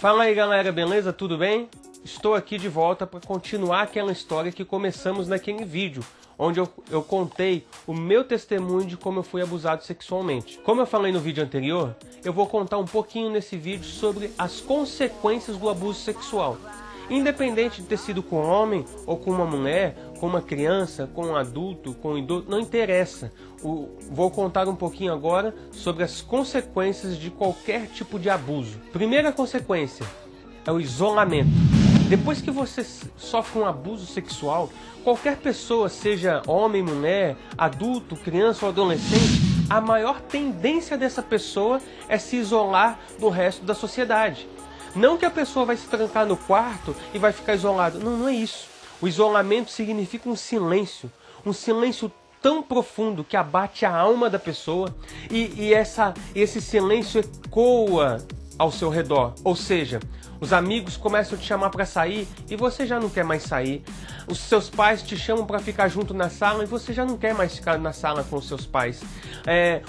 Fala aí galera, beleza? Tudo bem? Estou aqui de volta para continuar aquela história que começamos naquele vídeo, onde eu contei o meu testemunho de como eu fui abusado sexualmente. Como eu falei no vídeo anterior, eu vou contar um pouquinho nesse vídeo sobre as consequências do abuso sexual. Independente de ter sido com um homem ou com uma mulher, com uma criança, com um adulto, com um idoso, não interessa. Vou contar um pouquinho agora sobre as consequências de qualquer tipo de abuso. Primeira consequência é o isolamento. Depois que você sofre um abuso sexual, qualquer pessoa, seja homem, mulher, adulto, criança ou adolescente, a maior tendência dessa pessoa é se isolar do resto da sociedade. Não que a pessoa vai se trancar no quarto e vai ficar isolada. Não, não é isso. O isolamento significa um silêncio tão profundo que abate a alma da pessoa e esse silêncio ecoa ao seu redor. Ou seja, os amigos começam a te chamar para sair e você já não quer mais sair. Os seus pais te chamam para ficar junto na sala e você já não quer mais ficar na sala com os seus pais.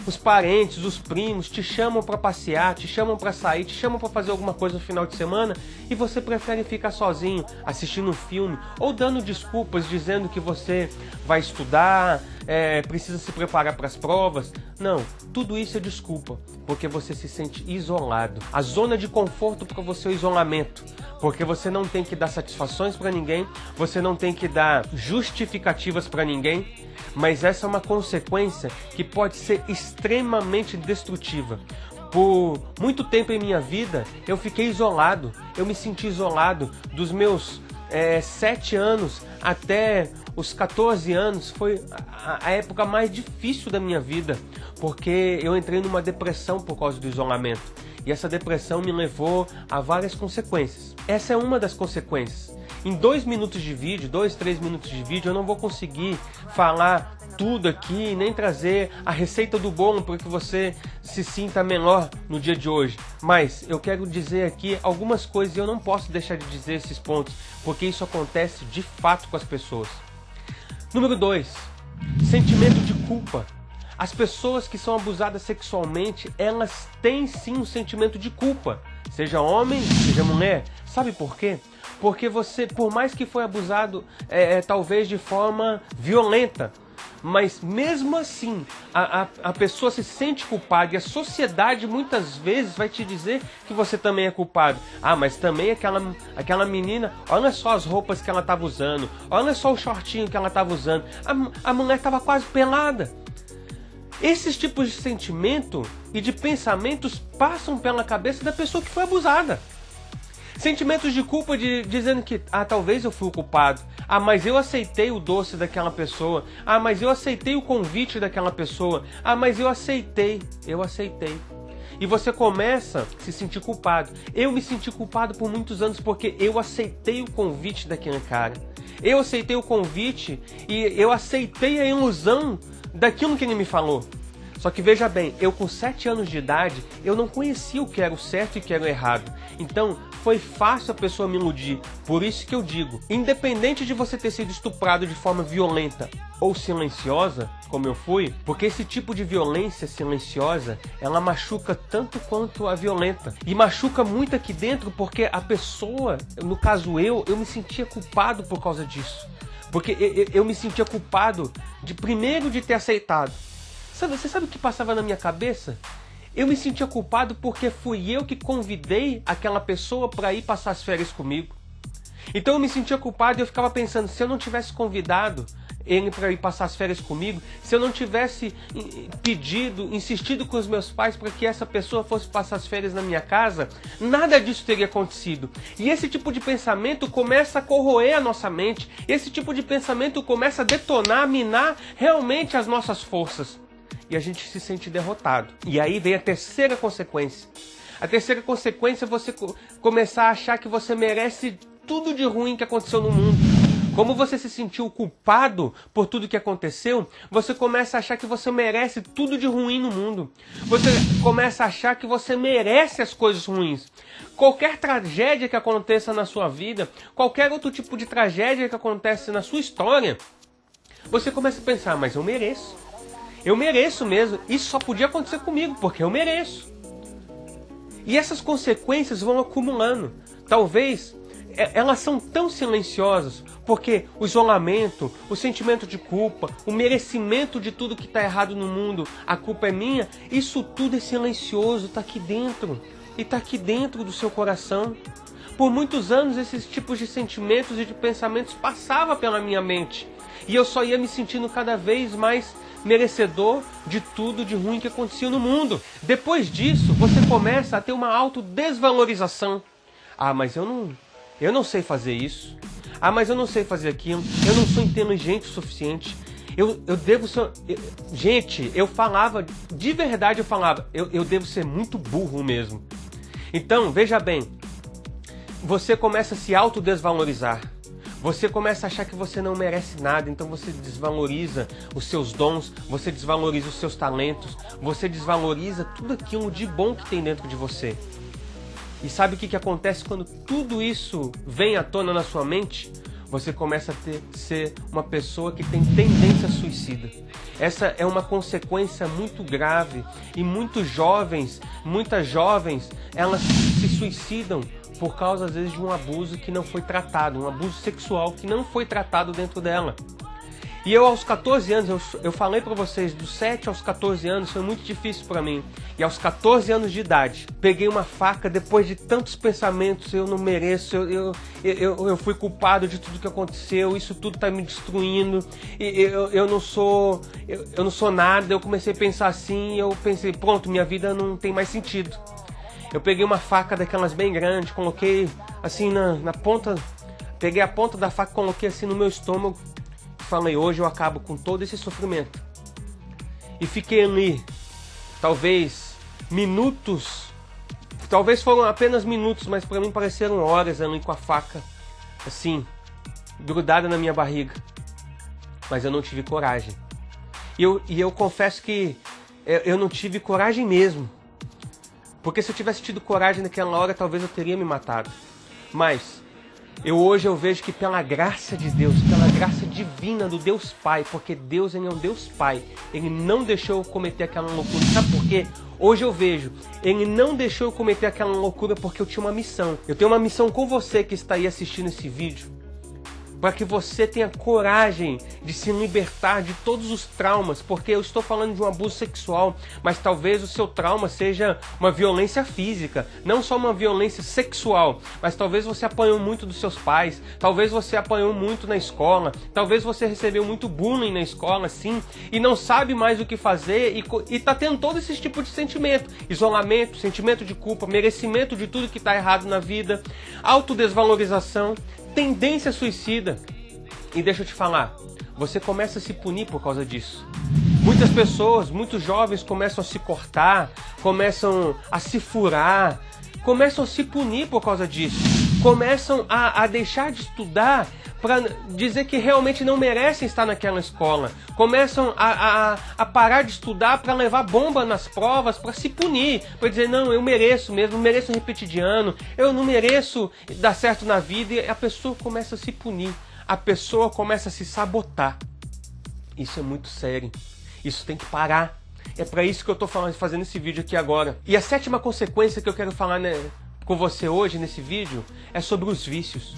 Os parentes, os primos te chamam para passear, te chamam para sair, te chamam para fazer alguma coisa no final de semana e você prefere ficar sozinho, assistindo um filme ou dando desculpas, dizendo que você vai estudar, precisa se preparar para as provas. Não, tudo isso é desculpa, porque você se sente isolado. A zona de conforto para você é o isolamento, porque você não tem que dar satisfações para ninguém, você não tem que dar justificativas para ninguém, mas essa é uma consequência que pode ser extremamente destrutiva. Por muito tempo em minha vida, eu fiquei isolado, eu me senti isolado dos meus 7 anos até os 14 anos, foi a época mais difícil da minha vida, porque eu entrei numa depressão por causa do isolamento. E essa depressão me levou a várias consequências. Essa é uma das consequências. Em 2 minutos de vídeo, 2, 3 minutos de vídeo, eu não vou conseguir falar tudo aqui, nem trazer a receita do bolo para que você se sinta melhor no dia de hoje. Mas eu quero dizer aqui algumas coisas e eu não posso deixar de dizer esses pontos, porque isso acontece de fato com as pessoas. Número 2, sentimento de culpa. As pessoas que são abusadas sexualmente, elas têm sim um sentimento de culpa. Seja homem, seja mulher. Sabe por quê? Porque você, por mais que foi abusado, talvez de forma violenta, mas mesmo assim, a pessoa se sente culpada e a sociedade muitas vezes vai te dizer que você também é culpado. Ah, mas também aquela menina, olha só as roupas que ela estava usando, olha só o shortinho que ela estava usando, a mulher estava quase pelada. Esses tipos de sentimento e de pensamentos passam pela cabeça da pessoa que foi abusada. Sentimentos de culpa dizendo que, talvez eu fui o culpado. Mas eu aceitei o doce daquela pessoa. Mas eu aceitei o convite daquela pessoa. Mas eu aceitei. E você começa a se sentir culpado. Eu me senti culpado por muitos anos porque eu aceitei o convite daquele cara. Eu aceitei o convite e eu aceitei a ilusão daquilo que ele me falou. Só que veja bem, eu com 7 anos de idade, eu não conhecia o que era o certo e o que era o errado. Então, foi fácil a pessoa me iludir. Por isso que eu digo, independente de você ter sido estuprado de forma violenta ou silenciosa, como eu fui, porque esse tipo de violência silenciosa, ela machuca tanto quanto a violenta. E machuca muito aqui dentro porque a pessoa, no caso eu me sentia culpado por causa disso. Porque eu me sentia culpado primeiro de ter aceitado. Você sabe o que passava na minha cabeça? Eu me sentia culpado porque fui eu que convidei aquela pessoa para ir passar as férias comigo. Então eu me sentia culpado e eu ficava pensando, se eu não tivesse convidado ele para ir passar as férias comigo, se eu não tivesse insistido com os meus pais para que essa pessoa fosse passar as férias na minha casa, nada disso teria acontecido. E esse tipo de pensamento começa a corroer a nossa mente, esse tipo de pensamento começa a detonar, minar realmente as nossas forças. E a gente se sente derrotado. E aí vem a terceira consequência. A terceira consequência é você começar a achar que você merece tudo de ruim que aconteceu no mundo. Como você se sentiu culpado por tudo que aconteceu, você começa a achar que você merece tudo de ruim no mundo. Você começa a achar que você merece as coisas ruins. Qualquer tragédia que aconteça na sua vida, qualquer outro tipo de tragédia que acontece na sua história, você começa a pensar, mas eu mereço. Eu mereço mesmo. Isso só podia acontecer comigo, porque eu mereço. E essas consequências vão acumulando. Talvez elas são tão silenciosas, porque o isolamento, o sentimento de culpa, o merecimento de tudo que está errado no mundo, a culpa é minha, isso tudo é silencioso, está aqui dentro. E está aqui dentro do seu coração. Por muitos anos esses tipos de sentimentos e de pensamentos passavam pela minha mente. E eu só ia me sentindo cada vez mais merecedor de tudo de ruim que acontecia no mundo. Depois disso, você começa a ter uma autodesvalorização. Ah, mas eu não sei fazer isso. Ah, mas eu não sei fazer aquilo. Eu não sou inteligente o suficiente. Eu devo ser... Gente, eu falava, de verdade eu falava, eu devo ser muito burro mesmo. Então, veja bem, você começa a se autodesvalorizar. Você começa a achar que você não merece nada, então você desvaloriza os seus dons, você desvaloriza os seus talentos, você desvaloriza tudo aquilo de bom que tem dentro de você. E sabe o que acontece quando tudo isso vem à tona na sua mente? Você começa a ser uma pessoa que tem tendência suicida. Essa é uma consequência muito grave e muitas jovens, elas se suicidam por causa, às vezes, de um abuso que não foi tratado, um abuso sexual que não foi tratado dentro dela. E eu, aos 14 anos, eu falei para vocês, dos 7 aos 14 anos foi muito difícil para mim. E aos 14 anos de idade, peguei uma faca depois de tantos pensamentos, eu não mereço, eu fui culpado de tudo que aconteceu, isso tudo está me destruindo, eu não sou nada. Eu comecei a pensar assim, eu pensei, pronto, minha vida não tem mais sentido. Eu peguei uma faca daquelas bem grandes, coloquei assim na ponta, peguei a ponta da faca, coloquei assim no meu estômago, falei, hoje eu acabo com todo esse sofrimento. E fiquei ali, talvez minutos, talvez foram apenas minutos, mas para mim pareceram horas ali com a faca, assim, grudada na minha barriga. Mas eu não tive coragem. E eu confesso que eu não tive coragem mesmo. Porque se eu tivesse tido coragem naquela hora, talvez eu teria me matado. Mas hoje eu vejo que pela graça de Deus, pela graça divina do Deus Pai, porque Deus ele é um Deus Pai, Ele não deixou eu cometer aquela loucura. Sabe por quê? Hoje eu vejo, Ele não deixou eu cometer aquela loucura porque eu tinha uma missão. Eu tenho uma missão com você que está aí assistindo esse vídeo, para que você tenha coragem de se libertar de todos os traumas, porque eu estou falando de um abuso sexual, mas talvez o seu trauma seja uma violência física, não só uma violência sexual, mas talvez você apanhou muito dos seus pais, talvez você apanhou muito na escola, talvez você recebeu muito bullying na escola, sim, e não sabe mais o que fazer e está tendo todo esse tipo de sentimento, isolamento, sentimento de culpa, merecimento de tudo que está errado na vida, autodesvalorização, tendência suicida. E deixa eu te falar, você começa a se punir por causa disso. Muitas pessoas, muitos jovens começam a se cortar, começam a se furar, começam a se punir por causa disso. Começam a deixar de estudar para dizer que realmente não merecem estar naquela escola. Começam a parar de estudar para levar bomba nas provas, para se punir, para dizer, não, eu mereço mesmo, mereço repetir de ano, eu não mereço dar certo na vida, e a pessoa começa a se punir, a pessoa começa a se sabotar. Isso é muito sério, isso tem que parar. É para isso que eu estou fazendo esse vídeo aqui agora. E a sétima consequência que eu quero falar com você hoje nesse vídeo é sobre os vícios.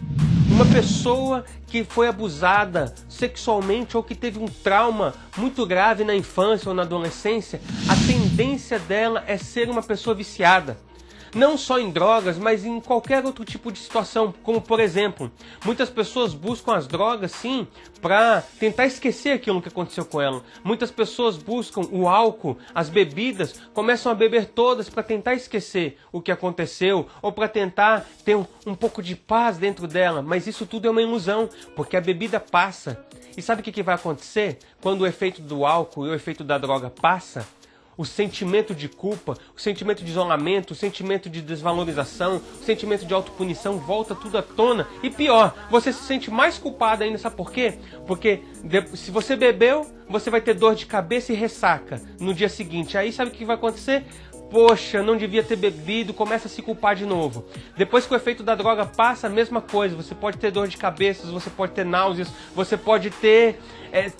Uma pessoa que foi abusada sexualmente ou que teve um trauma muito grave na infância ou na adolescência, a tendência dela é ser uma pessoa viciada. Não só em drogas, mas em qualquer outro tipo de situação, como por exemplo, muitas pessoas buscam as drogas sim, para tentar esquecer aquilo que aconteceu com ela. Muitas pessoas buscam o álcool, as bebidas, começam a beber todas para tentar esquecer o que aconteceu, ou para tentar ter um pouco de paz dentro dela, mas isso tudo é uma ilusão, porque a bebida passa. E sabe o que vai acontecer? Quando o efeito do álcool e o efeito da droga passa, o sentimento de culpa, o sentimento de isolamento, o sentimento de desvalorização, o sentimento de autopunição, volta tudo à tona. E pior, você se sente mais culpado ainda, sabe por quê? Porque se você bebeu, você vai ter dor de cabeça e ressaca no dia seguinte. Aí sabe o que vai acontecer? Poxa, não devia ter bebido, começa a se culpar de novo. Depois que o efeito da droga passa, a mesma coisa. Você pode ter dor de cabeça, você pode ter náuseas, você pode ter...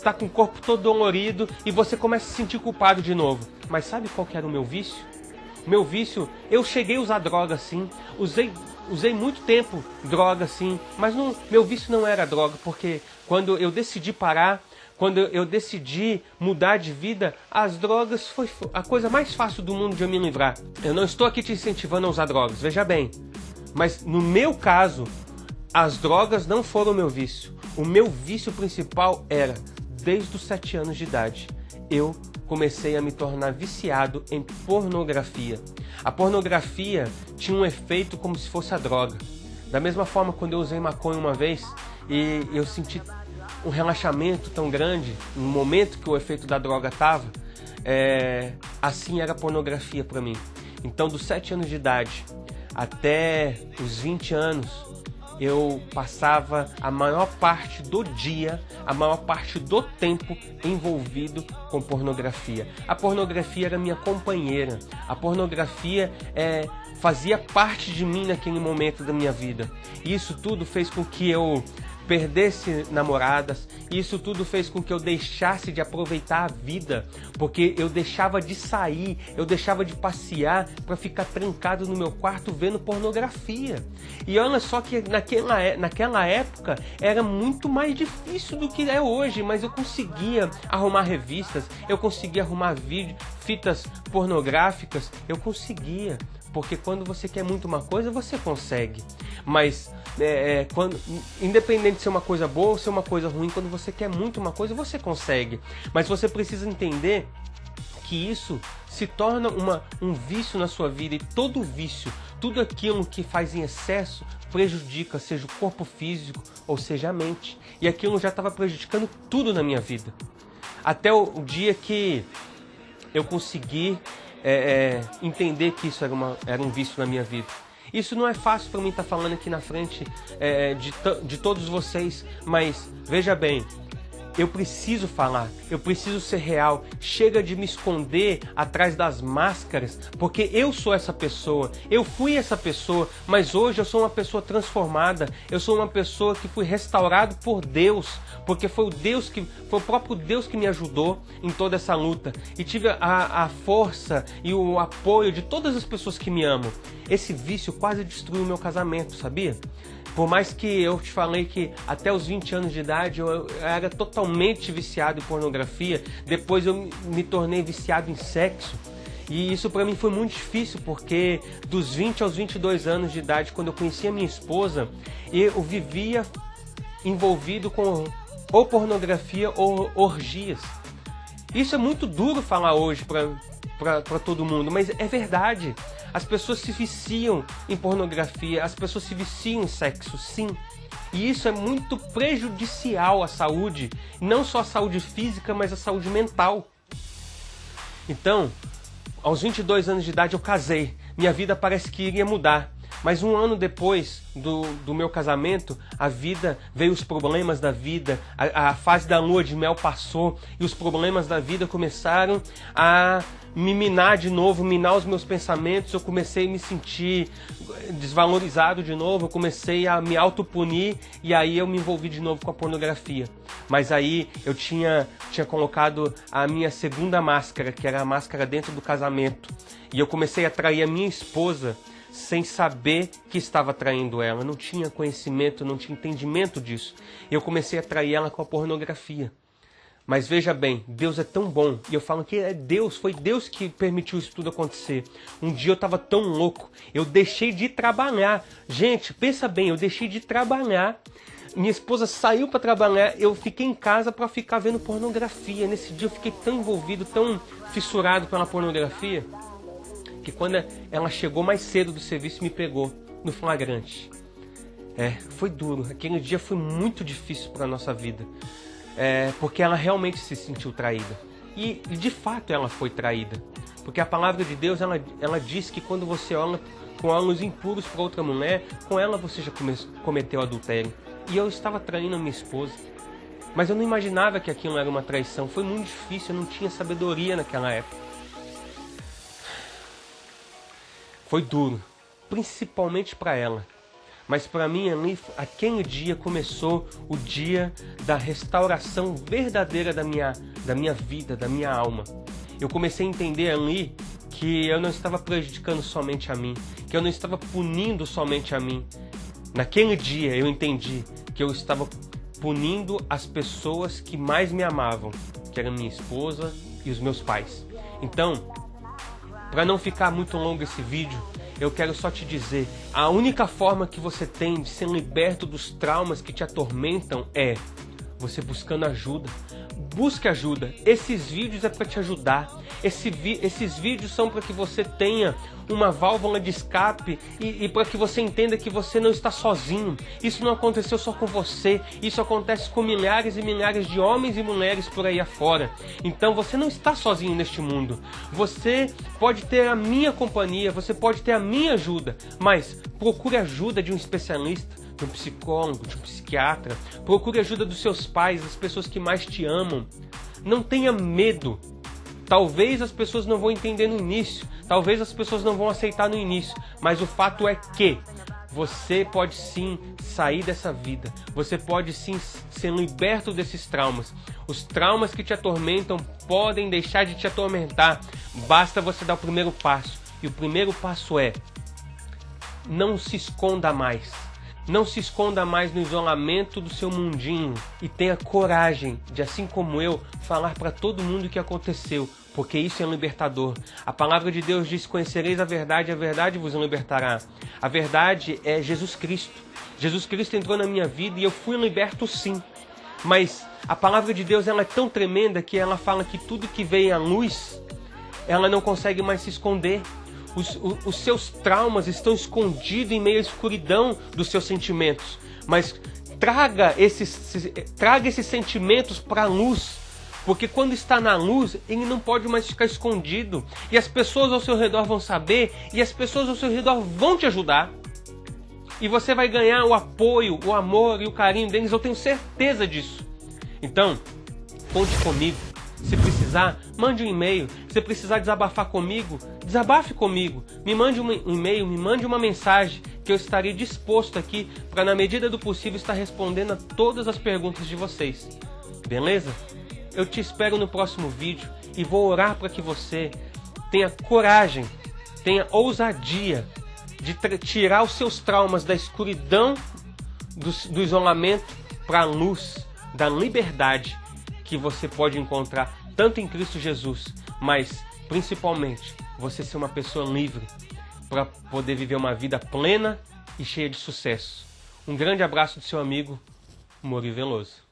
tá com o corpo todo dolorido e você começa a se sentir culpado de novo. Mas sabe qual que era o meu vício? Meu vício, eu cheguei a usar droga sim, usei muito tempo droga sim, mas meu vício não era droga, porque quando eu decidi parar, quando eu decidi mudar de vida, as drogas foi a coisa mais fácil do mundo de eu me livrar. Eu não estou aqui te incentivando a usar drogas, veja bem, mas no meu caso, as drogas não foram o meu vício. O meu vício principal era, desde os 7 anos de idade, eu comecei a me tornar viciado em pornografia. A pornografia tinha um efeito como se fosse a droga. Da mesma forma, quando eu usei maconha uma vez e eu senti um relaxamento tão grande, no momento que o efeito da droga estava, assim era a pornografia para mim. Então, dos 7 anos de idade até os 20 anos, eu passava a maior parte do dia, a maior parte do tempo envolvido com pornografia. A pornografia era minha companheira. A pornografia fazia parte de mim naquele momento da minha vida. E isso tudo fez com que eu perdesse namoradas, isso tudo fez com que eu deixasse de aproveitar a vida, porque eu deixava de sair, eu deixava de passear para ficar trancado no meu quarto vendo pornografia. E olha só que naquela época era muito mais difícil do que é hoje, mas eu conseguia arrumar revistas, eu conseguia arrumar fitas pornográficas, eu conseguia. Porque quando você quer muito uma coisa, você consegue. Mas, independente de ser uma coisa boa ou ser uma coisa ruim, quando você quer muito uma coisa, você consegue. Mas você precisa entender que isso se torna um vício na sua vida. E todo vício, tudo aquilo que faz em excesso, prejudica, seja o corpo físico ou seja a mente. E aquilo já estava prejudicando tudo na minha vida. Até o dia que eu consegui entender que isso era um vício na minha vida. Isso não é fácil para mim estar falando aqui na frente de todos vocês, mas veja bem, eu preciso falar, eu preciso ser real. Chega de me esconder atrás das máscaras, porque eu sou essa pessoa, eu fui essa pessoa, mas hoje eu sou uma pessoa transformada, eu sou uma pessoa que fui restaurado por Deus, porque foi o próprio Deus que me ajudou em toda essa luta, e tive a força e o apoio de todas as pessoas que me amam. Esse vício quase destruiu o meu casamento, sabia? Por mais que eu te falei que até os 20 anos de idade eu era totalmente viciado em pornografia, depois eu me tornei viciado em sexo. E isso para mim foi muito difícil, porque dos 20 aos 22 anos de idade, quando eu conheci a minha esposa, eu vivia envolvido com ou pornografia ou orgias. Isso é muito duro falar hoje para todo mundo, mas é verdade. As pessoas se viciam em pornografia, as pessoas se viciam em sexo, sim. E isso é muito prejudicial à saúde, não só à saúde física, mas à saúde mental. Então, aos 22 anos de idade eu casei. Minha vida parece que iria mudar. Mas um ano depois do meu casamento, veio os problemas da vida, a fase da lua de mel passou e os problemas da vida começaram a me minar de novo, minar os meus pensamentos. Eu comecei a me sentir desvalorizado de novo, eu comecei a me autopunir e aí eu me envolvi de novo com a pornografia. Mas aí eu tinha colocado a minha segunda máscara, que era a máscara dentro do casamento, e eu comecei a trair a minha esposa sem saber que estava traindo ela. Não tinha conhecimento, não tinha entendimento disso. Eu comecei a trair ela com a pornografia. Mas veja bem, Deus é tão bom. E eu falo que foi Deus que permitiu isso tudo acontecer. Um dia eu estava tão louco, eu deixei de trabalhar. Gente, pensa bem, eu deixei de trabalhar. Minha esposa saiu para trabalhar, eu fiquei em casa para ficar vendo pornografia. Nesse dia eu fiquei tão envolvido, tão fissurado pela pornografia, que quando ela chegou mais cedo do serviço, me pegou no flagrante. Foi duro. Aquele dia foi muito difícil para a nossa vida. Porque ela realmente se sentiu traída. E de fato ela foi traída. Porque a palavra de Deus, ela diz que quando você olha com olhos impuros para outra mulher, com ela você já cometeu adultério. E eu estava traindo a minha esposa. Mas eu não imaginava que aquilo era uma traição. Foi muito difícil, eu não tinha sabedoria naquela época. Foi duro, principalmente para ela. Mas para mim, ali, aquele dia começou o dia da restauração verdadeira da minha vida, da minha alma. Eu comecei a entender ali que eu não estava prejudicando somente a mim, que eu não estava punindo somente a mim. Naquele dia eu entendi que eu estava punindo as pessoas que mais me amavam, que era minha esposa e os meus pais. Então, para não ficar muito longo esse vídeo, eu quero só te dizer, a única forma que você tem de ser liberto dos traumas que te atormentam é você buscando ajuda. Busque ajuda. Esses vídeos é para te ajudar. Esses vídeos são para que você tenha uma válvula de escape e para que você entenda que você não está sozinho. Isso não aconteceu só com você. Isso acontece com milhares e milhares de homens e mulheres por aí afora. Então você não está sozinho neste mundo. Você pode ter a minha companhia, você pode ter a minha ajuda, mas procure ajuda de um especialista, de um psicólogo, de um psiquiatra. Procure ajuda dos seus pais, das pessoas que mais te amam. Não tenha medo. Talvez as pessoas não vão entender no início, talvez as pessoas não vão aceitar no início, mas o fato é que você pode sim sair dessa vida, você pode sim ser liberto desses traumas. Os traumas que te atormentam podem deixar de te atormentar, basta você dar o primeiro passo. E o primeiro passo é: não se esconda mais. Não se esconda mais no isolamento do seu mundinho e tenha coragem de, assim como eu, falar para todo mundo o que aconteceu, porque isso é libertador. A palavra de Deus diz: conhecereis a verdade vos libertará. A verdade é Jesus Cristo. Jesus Cristo entrou na minha vida e eu fui liberto sim. Mas a palavra de Deus ela é tão tremenda que ela fala que tudo que vem à luz, ela não consegue mais se esconder. Os seus traumas estão escondidos em meio à escuridão dos seus sentimentos. Mas traga esses sentimentos para a luz. Porque quando está na luz, ele não pode mais ficar escondido. E as pessoas ao seu redor vão saber. E as pessoas ao seu redor vão te ajudar. E você vai ganhar o apoio, o amor e o carinho deles. Eu tenho certeza disso. Então, conte comigo. Se precisar, mande um e-mail. Se precisar desabafar comigo, desabafe comigo. Me mande um e-mail, me mande uma mensagem, que eu estarei disposto aqui para, na medida do possível, estar respondendo a todas as perguntas de vocês. Beleza? Eu te espero no próximo vídeo e vou orar para que você tenha coragem, tenha ousadia de tirar os seus traumas da escuridão do isolamento para a luz da liberdade que você pode encontrar tanto em Cristo Jesus, mas principalmente você ser uma pessoa livre para poder viver uma vida plena e cheia de sucesso. Um grande abraço do seu amigo Mori Veloso.